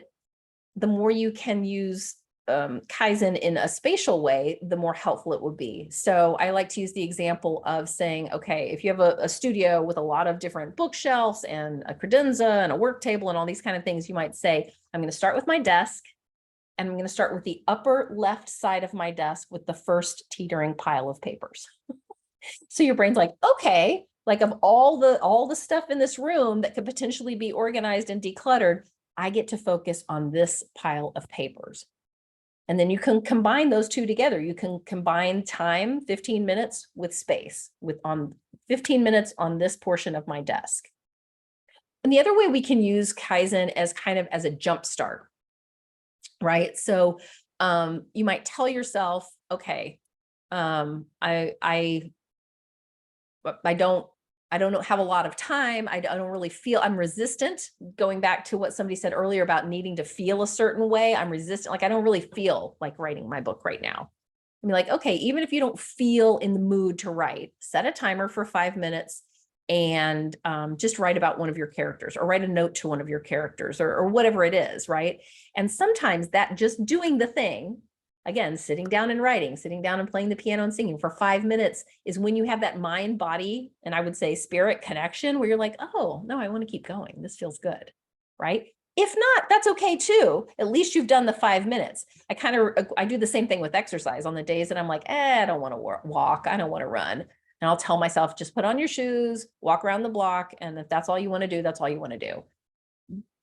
Speaker 1: the more you can use Kaizen in a spatial way, the more helpful it would be. So I like to use the example of saying, okay, if you have a studio with a lot of different bookshelves and a credenza and a work table and all these kind of things, you might say, I'm going to start with my desk, and I'm going to start with the upper left side of my desk with the first teetering pile of papers. So your brain's like, okay, like of all the stuff in this room that could potentially be organized and decluttered, I get to focus on this pile of papers. And then you can combine those two together. You can combine time, 15 minutes, with space, on 15 minutes on this portion of my desk. And the other way we can use Kaizen as kind of as a jump start, right? So you might tell yourself, okay, I don't have a lot of time. I don't really feel, I'm resistant. Going back to what somebody said earlier about needing to feel a certain way, I'm resistant. Like, I don't really feel like writing my book right now. I mean, like, okay, even if you don't feel in the mood to write, set a timer for 5 minutes and just write about one of your characters, or write a note to one of your characters, or whatever it is, right? And sometimes that just doing the thing, again, sitting down and writing, sitting down and playing the piano and singing for 5 minutes, is when you have that mind, body, and I would say spirit connection, where you're like, oh, no, I want to keep going. This feels good, right? If not, that's okay too. At least you've done the 5 minutes. I do the same thing with exercise on the days that I'm like, I don't want to walk. I don't want to run. And I'll tell myself, just put on your shoes, walk around the block. And if that's all you want to do, that's all you want to do.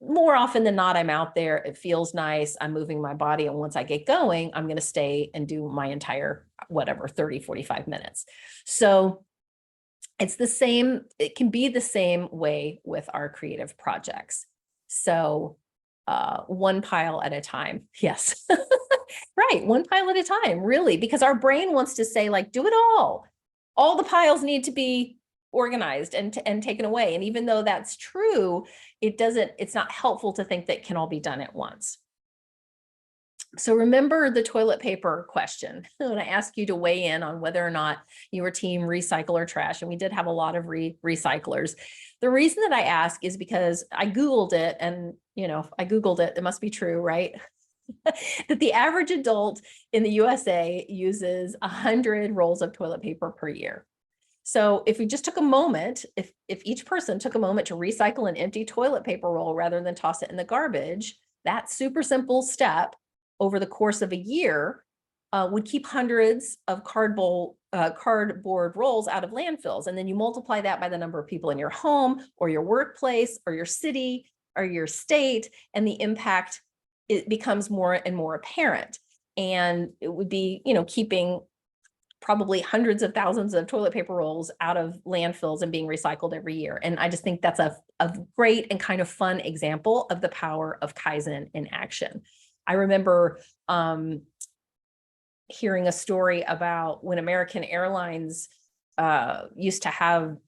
Speaker 1: More often than not, I'm out there. It feels nice. I'm moving my body. And once I get going, I'm going to stay and do my entire, 30, 45 minutes. So it's the same. It can be the same way with our creative projects. So one pile at a time. Yes. Right. One pile at a time, really, because our brain wants to say, like, do it all. All the piles need to be organized and taken away. And even though that's true, it's not helpful to think that can all be done at once. So remember the toilet paper question when I asked you to weigh in on whether or not your team recycle or trash. And we did have a lot of recyclers. The reason that I ask is because I Googled it, and it must be true, right? That the average adult in the USA uses 100 rolls of toilet paper per year. So if we just took a moment, if each person took a moment to recycle an empty toilet paper roll rather than toss it in the garbage, that super simple step over the course of a year would keep hundreds of cardboard rolls out of landfills. And then you multiply that by the number of people in your home or your workplace or your city or your state, and the impact, it becomes more and more apparent. And it would be, keeping probably hundreds of thousands of toilet paper rolls out of landfills and being recycled every year. And I just think that's a great and kind of fun example of the power of Kaizen in action. I remember hearing a story about when American Airlines used to have,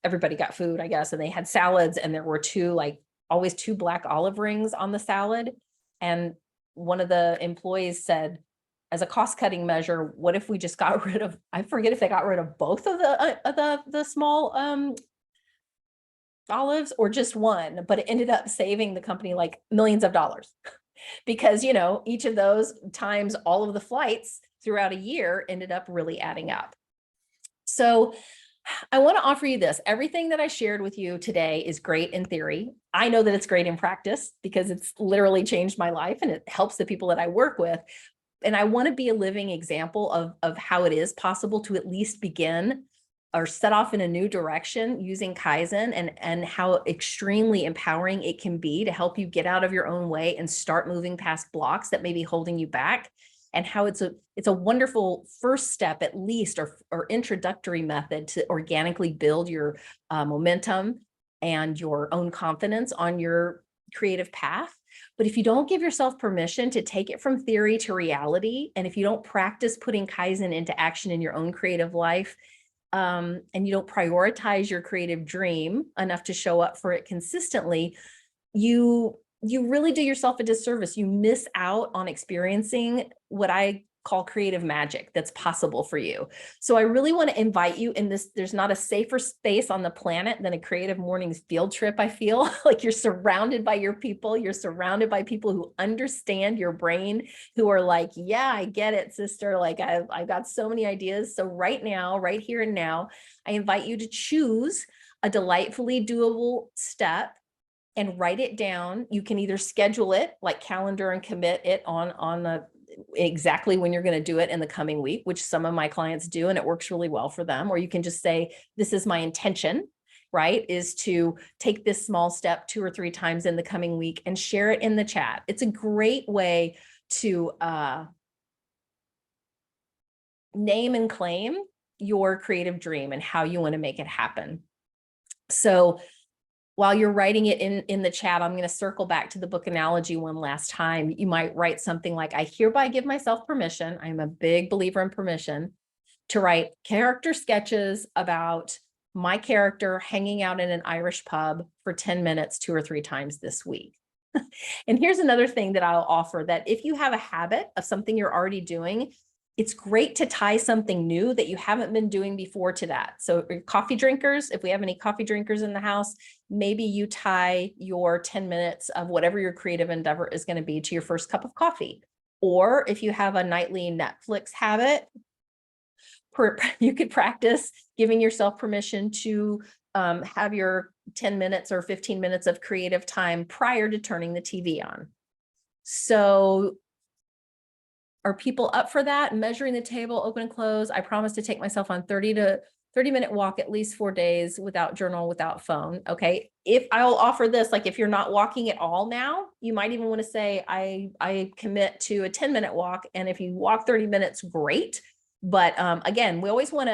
Speaker 1: everybody got food, I guess, and they had salads, and there were always two black olive rings on the salad. And one of the employees said, as a cost-cutting measure, what if we just got rid of, I forget if they got rid of both of the small olives or just one, but it ended up saving the company like millions of dollars because, each of those times all of the flights throughout a year ended up really adding up. So I want to offer you this. Everything that I shared with you today is great in theory. I know that it's great in practice because it's literally changed my life and it helps the people that I work with. And I want to be a living example of how it is possible to at least begin or set off in a new direction using Kaizen, and how extremely empowering it can be to help you get out of your own way and start moving past blocks that may be holding you back. And how it's a wonderful first step, at least, or introductory method to organically build your momentum and your own confidence on your creative path. But if you don't give yourself permission to take it from theory to reality, and if you don't practice putting Kaizen into action in your own creative life, and you don't prioritize your creative dream enough to show up for it consistently, you really do yourself a disservice. You miss out on experiencing what I call creative magic that's possible for you. So I really want to invite you in this. There's not a safer space on the planet than a creative mornings field trip. I feel like you're surrounded by your people. You're surrounded by people who understand your brain, who are like, yeah, I get it, sister. Like I've got so many ideas. So right now, right here and now, I invite you to choose a delightfully doable step and write it down. You can either schedule it, like calendar and commit it on the exactly when you're going to do it in the coming week, which some of my clients do, and it works really well for them. Or you can just say, this is my intention, right, is to take this small step 2 or 3 times in the coming week and share it in the chat. It's a great way to name and claim your creative dream and how you want to make it happen. So while you're writing it in the chat, I'm going to circle back to the book analogy one last time. You might write something like, I hereby give myself permission. I'm a big believer in permission to write character sketches about my character hanging out in an Irish pub for 10 minutes 2 or 3 times this week. And here's another thing that I'll offer, that if you have a habit of something you're already doing, it's great to tie something new that you haven't been doing before to that. So coffee drinkers, if we have any coffee drinkers in the house, maybe you tie your 10 minutes of whatever your creative endeavor is going to be to your first cup of coffee. Or if you have a nightly Netflix habit, you could practice giving yourself permission to have your 10 minutes or 15 minutes of creative time prior to turning the TV on. So are people up for that? Measuring the table, open and close. I promise to take myself on 30-minute walk at least 4 days without journal, without phone. Okay. If I'll offer this, like if you're not walking at all now, you might even want to say, I commit to a 10-minute walk. And if you walk 30 minutes, great. But again, we want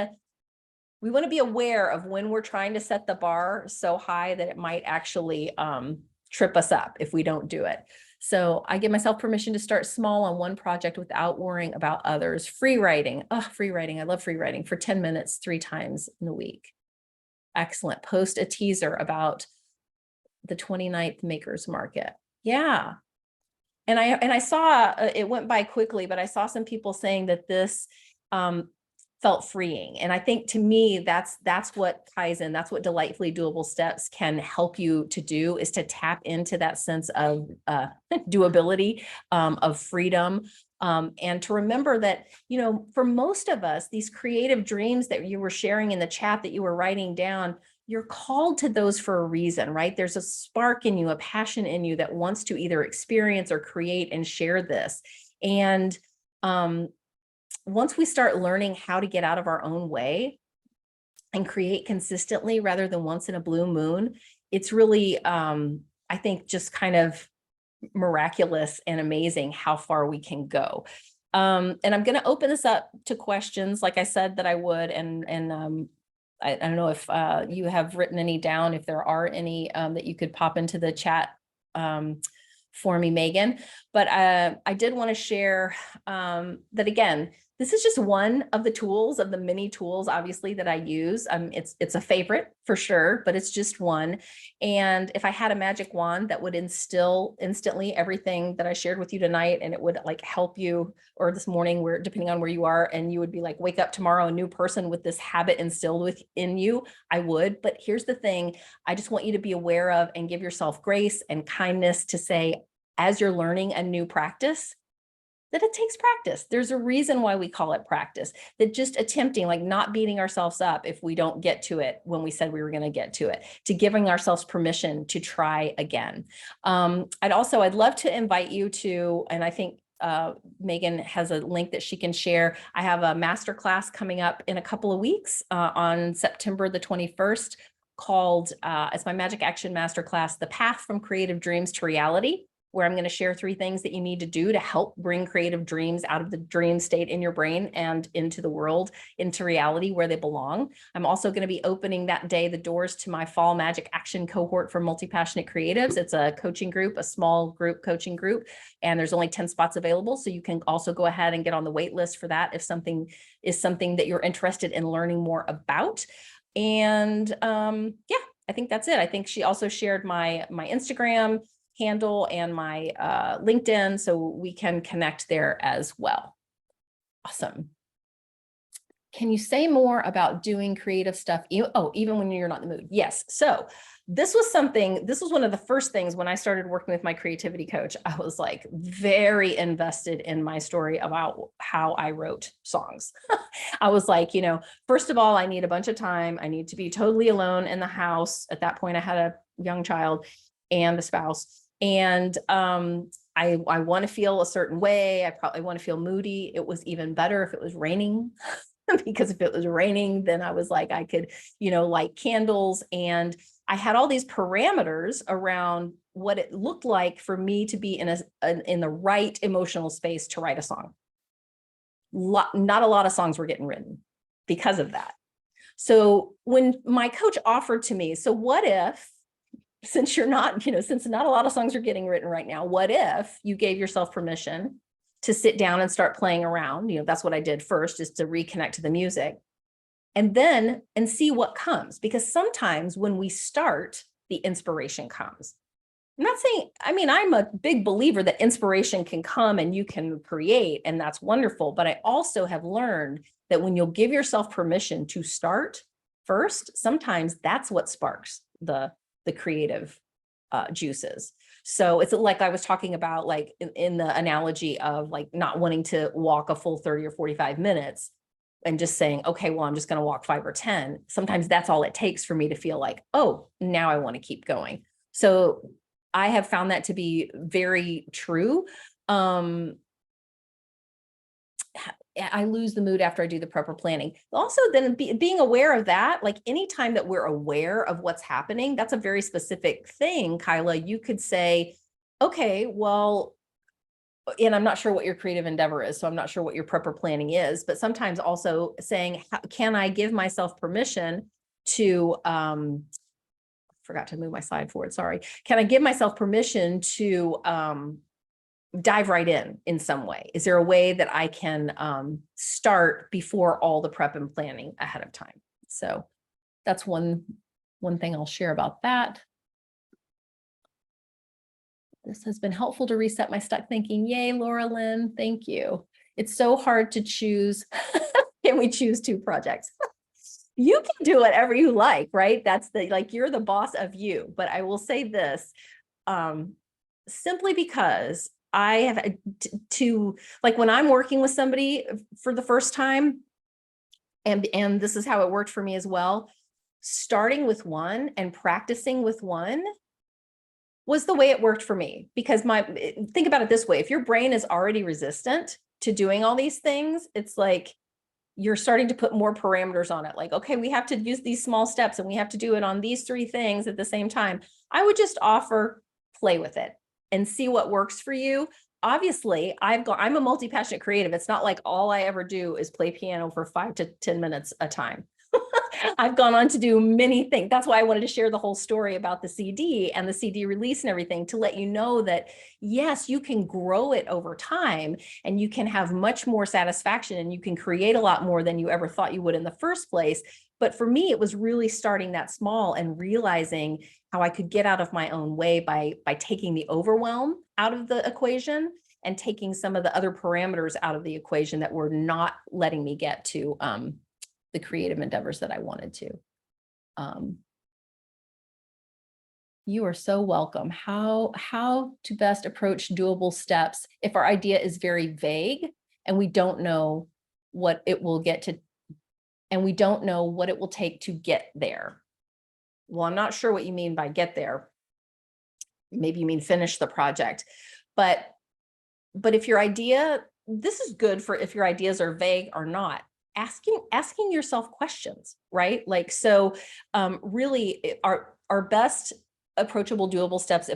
Speaker 1: to be aware of when we're trying to set the bar so high that it might actually trip us up if we don't do it. So I give myself permission to start small on one project without worrying about others. Free writing. Oh, free writing. I love free writing for 10 minutes, 3 times in the week. Excellent. Post a teaser about the 29th Makers Market. Yeah. And I saw, it went by quickly, but I saw some people saying that this felt freeing. And I think to me, that's what Kaizen, that's what delightfully doable steps can help you to do, is to tap into that sense of doability, of freedom. And to remember that, for most of us, these creative dreams that you were sharing in the chat, that you were writing down, you're called to those for a reason, right? There's a spark in you, a passion in you that wants to either experience or create and share this. And once we start learning how to get out of our own way and create consistently rather than once in a blue moon, it's really, I think, just kind of miraculous and amazing how far we can go. And I'm going to open this up to questions, like I said that I would. And I don't know if you have written any down, if there are any that you could pop into the chat for me, Megan. But I did want to share that, again, this is just one of the tools, of the many tools, obviously, that I use. It's a favorite for sure, but it's just one. And if I had a magic wand that would instill instantly everything that I shared with you tonight, and it would like help you, or this morning, where depending on where you are, and you would be like, wake up tomorrow a new person with this habit instilled within you, I would. But here's the thing, I just want you to be aware of and give yourself grace and kindness to say, as you're learning a new practice, that it takes practice. There's a reason why we call it practice, that just attempting, like not beating ourselves up if we don't get to it when we said we were going to get to it, to giving ourselves permission to try again. I'd love to invite you to, and I think Megan has a link that she can share. I have a masterclass coming up in a couple of weeks on September the 21st called, it's my Magic Action Masterclass, The Path from Creative Dreams to Reality, where I'm going to share 3 things that you need to do to help bring creative dreams out of the dream state in your brain and into the world, into reality where they belong. I'm also going to be opening that day the doors to my fall Magic Action cohort for multi-passionate creatives. It's a coaching group, a small group coaching group, and there's only 10 spots available. So you can also go ahead and get on the wait list for that if something is something that you're interested in learning more about. And yeah, I think that's it. I think she also shared my Instagram handle and my LinkedIn, so we can connect there as well. Awesome. Can you say more about doing creative stuff? Even when you're not in the mood? Yes. So this was one of the first things when I started working with my creativity coach. I was like very invested in my story about how I wrote songs. I was like, first of all, I need a bunch of time. I need to be totally alone in the house. At that point, I had a young child and a spouse. And I want to feel a certain way. I probably want to feel moody. It was even better if it was raining, because if it was raining, then I was like, I could, light candles. And I had all these parameters around what it looked like for me to be in the right emotional space to write a song. Not a lot of songs were getting written because of that. So when my coach offered to me, so what if, since not a lot of songs are getting written right now, what if you gave yourself permission to sit down and start playing around? That's what I did first, is to reconnect to the music, and see what comes. Because sometimes when we start, the inspiration comes. I'm not saying, I mean, I'm a big believer that inspiration can come and you can create, and that's wonderful. But I also have learned that when you'll give yourself permission to start first, sometimes that's what sparks the creative juices. So it's like I was talking about, like in the analogy of like not wanting to walk a full 30 or 45 minutes and just saying, okay, well, I'm just going to walk 5 or 10. Sometimes that's all it takes for me to feel like, oh, now I want to keep going. So I have found that to be very true. I lose the mood after I do the proper planning. Also, then being aware of that, like anytime that we're aware of what's happening, that's a very specific thing, Kyla. You could say, okay, well, and I'm not sure what your creative endeavor is, so I'm not sure what your proper planning is, but sometimes also saying, can I give myself permission to, forgot to move my slide forward, sorry. Can I give myself permission to dive right in some way? Is there a way that I can start before all the prep and planning ahead of time? So that's one thing I'll share about that. This has been helpful to reset my stuck thinking. Yay, Laura Lynn, thank you. It's so hard to choose. Can we choose 2 projects? You can do whatever you like, right? That's like, you're the boss of you. But I will say this, simply because I have to, like when I'm working with somebody for the first time, and this is how it worked for me as well, starting with one and practicing with one was the way it worked for me. Because think about it this way, if your brain is already resistant to doing all these things, it's like you're starting to put more parameters on it. Like, okay, we have to use these small steps and we have to do it on these 3 things at the same time. I would just offer, play with it and see what works for you. Obviously, I'm a multi-passionate creative. It's not like all I ever do is play piano for 5 to 10 minutes a time. I've gone on to do many things. That's why I wanted to share the whole story about the CD and the CD release and everything, to let you know that, yes, you can grow it over time and you can have much more satisfaction and you can create a lot more than you ever thought you would in the first place. But for me, it was really starting that small and realizing how I could get out of my own way by taking the overwhelm out of the equation and taking some of the other parameters out of the equation that were not letting me get to the creative endeavors that I wanted to. You are so welcome. How to best approach doable steps if our idea is very vague and we don't know what it will get to, and we don't know what it will take to get there. Well, I'm not sure what you mean by get there. Maybe you mean finish the project, but if your idea, this is good for if your ideas are vague or not. Asking yourself questions, right? Like, so really our best approachable doable steps,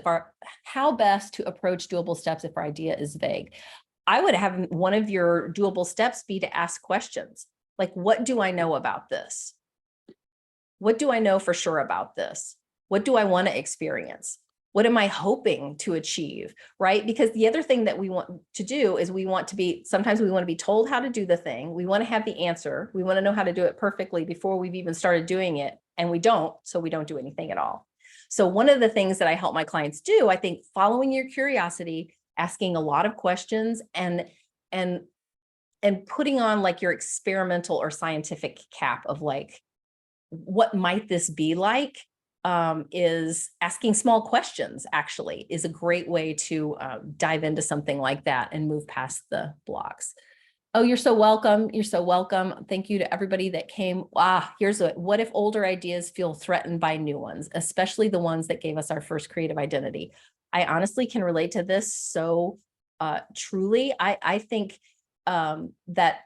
Speaker 1: how best to approach doable steps if our idea is vague. I would have one of your doable steps be to ask questions. Like, what do I know about this? What do I know for sure about this? What do I want to experience? What am I hoping to achieve, right? Because the other thing that we want to do is sometimes we want to be told how to do the thing. We want to have the answer. We want to know how to do it perfectly before we've even started doing it. And we don't, so we don't do anything at all. So one of the things that I help my clients do, I think, following your curiosity, asking a lot of questions and putting on like your experimental or scientific cap of like, what might this be like? Is asking small questions actually is a great way to dive into something like that and move past the blocks. Oh, you're so welcome. You're so welcome. Thank you to everybody that came. Here's what if older ideas feel threatened by new ones, especially the ones that gave us our first creative identity? I honestly can relate to this so truly. I think that,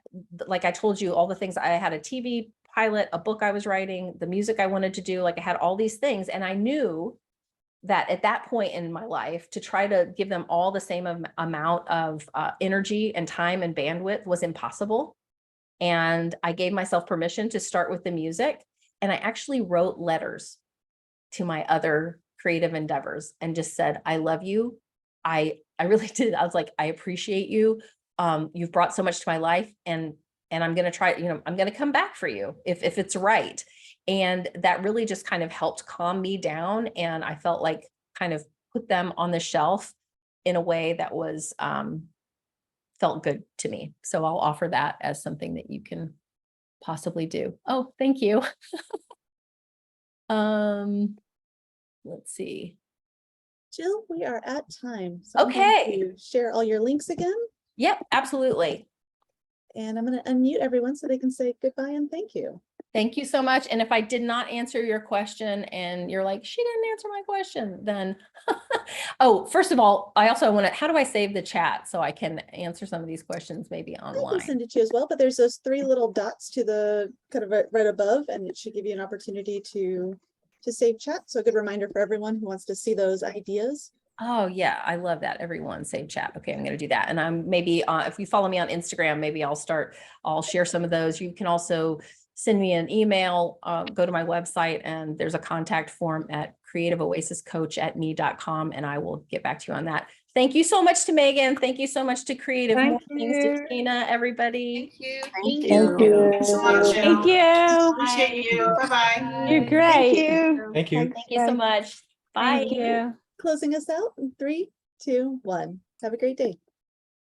Speaker 1: like I told you, all the things, I had a TV pilot, a book I was writing, the music I wanted to do, like I had all these things. And I knew that at that point in my life, to try to give them all the same amount of energy and time and bandwidth was impossible. And I gave myself permission to start with the music. And I actually wrote letters to my other creative endeavors and just said, I love you. I really did. I was like, I appreciate you. You've brought so much to my life, and I'm going to try, I'm going to come back for you if it's right. And that really just kind of helped calm me down. And I felt like kind of put them on the shelf in a way that was felt good to me. So I'll offer that as something that you can possibly do. Oh, thank you. Let's see.
Speaker 2: Jill, we are at time. So I'm
Speaker 1: Okay.
Speaker 2: going to share all your links again.
Speaker 1: Yep, absolutely.
Speaker 2: And I'm going to unmute everyone so they can say goodbye and thank you.
Speaker 1: Thank you so much. And if I did not answer your question and you're like, she didn't answer my question, then, oh, first of all, I also want to, how do I save the chat so I can answer some of these questions maybe
Speaker 2: I
Speaker 1: online?
Speaker 2: can send it to you as well, but there's those 3 little dots to the kind of right above, and it should give you an opportunity to save chat. So a good reminder for everyone who wants to see those ideas.
Speaker 1: Oh yeah, I love that. Everyone save chat. Okay, I'm going to do that. And I'm maybe if you follow me on Instagram, maybe I'll share some of those. You can also send me an email, go to my website, and there's a contact form at creativeoasiscoach@me.com, and I will get back to you on that. Thank you so much to Megan. Thank you so much to Creative Mornings, to Tina, everybody.
Speaker 3: Thank you.
Speaker 2: Thank
Speaker 3: you. Thanks so much, Jill.
Speaker 4: Thank you.
Speaker 3: Appreciate you. Bye-bye.
Speaker 4: You're great.
Speaker 5: Thank you.
Speaker 1: Thank you so much. Bye.
Speaker 4: Thank you.
Speaker 2: Closing us out in 3, 2, 1. Have a great day.